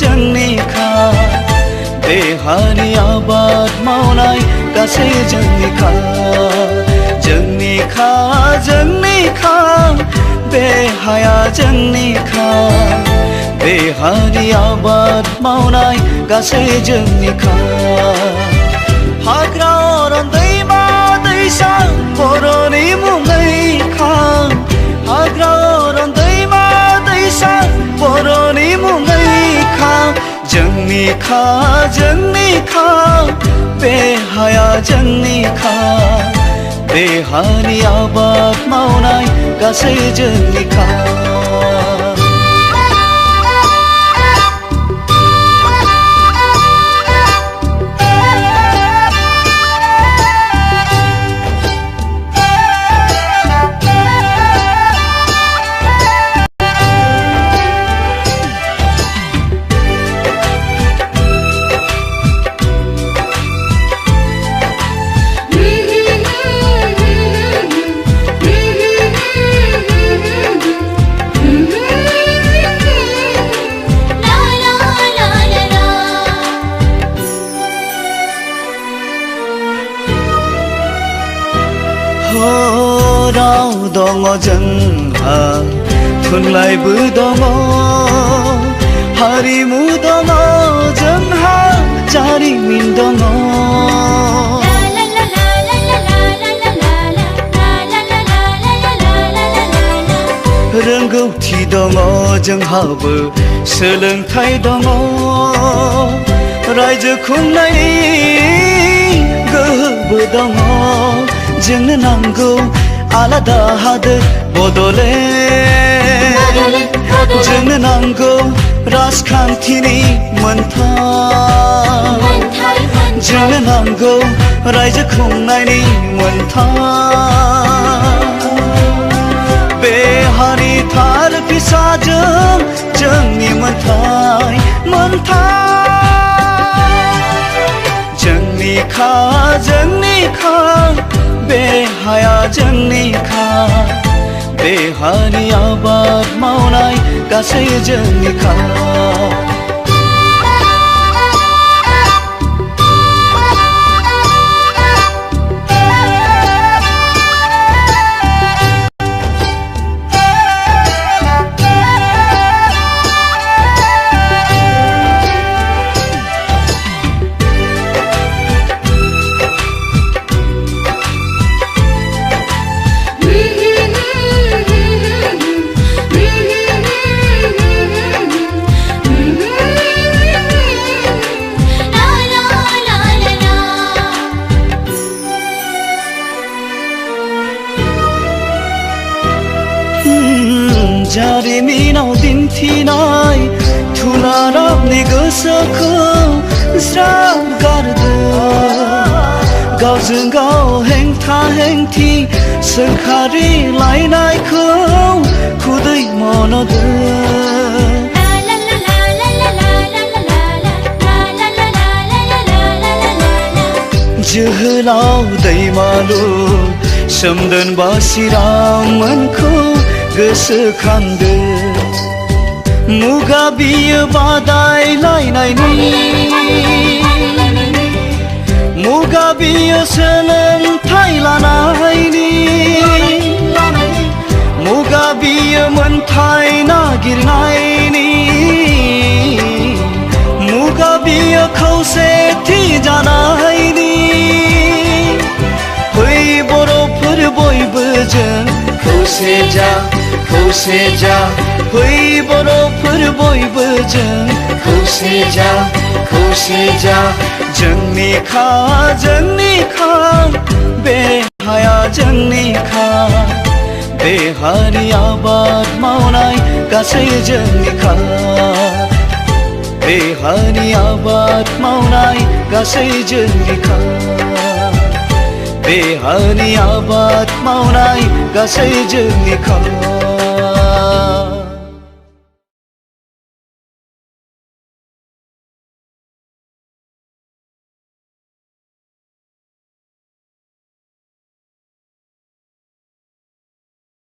जोंनिखा देहानि आबाद मावनाय गासै जोंनिखा जोंनिखा जोंनिखा देहाया जोंनिखा देहानि आबाद मावनाय गासै जोंनिखा हाग्रा अरन दैमा दैसा बर'नि मुङैखा हाग्रा अरन दैमा दैसा बर'नि मुङैखा जोंनिखा जोंनिखा बे हाया जोंनिखा देहानि आबाद मावनाय गासै जोंनिखा राव दङ जोंहा थुनलाइबो दङ हारिमु दङ जोंहा जारिमिन दङ रोंगौथि दङ जोंहाबो सोलोंथाइ दङ रायजो खुंनायनि गोहोबो दङ जोंनो नांगौ आलादा हादोर बड'लेण्ड जोंनो नांगौ राजखान्थिनि मोनथाय जोंनो नांगौ रायजो खुंनायनि मोनथाय बे हारि थार फिसाजों जोंनि मोनथाय जोंनिखा जोंनिखा बे हाया जोंनिखा देहानि आबाद मावनाय गासै जोंनिखा जारिमिनाव दिन्थिनाय थुलारामनि गोसोखौ ज्राब गारदों गावजों गाव हेंथा हेंथि सोंखारि लायनायखौ खुदै मन'दों जोहोलाव दैमालु सोमदोन बासिराममोनखौ गोसोखांदो मुगा बियो बादायलायनायनि मुगा बियो सोलोंथाइ लानायनि मुगा बियो मोनथाय नागिरनायनि मुगा बियो खौसेथि जानायनि फै बर'फोर बयबो जों खौसे जा फै बर'फोर बयबो जों खौसे जा जोंनिखा जोंनिखा बे हाया जोंनिखा देहानि आबाद मावनाय गासै जोंनिखा देहानि आबाद मावनाय गासै जोंनिखा देहानि आबाद मावनाय गासै जोंनिखा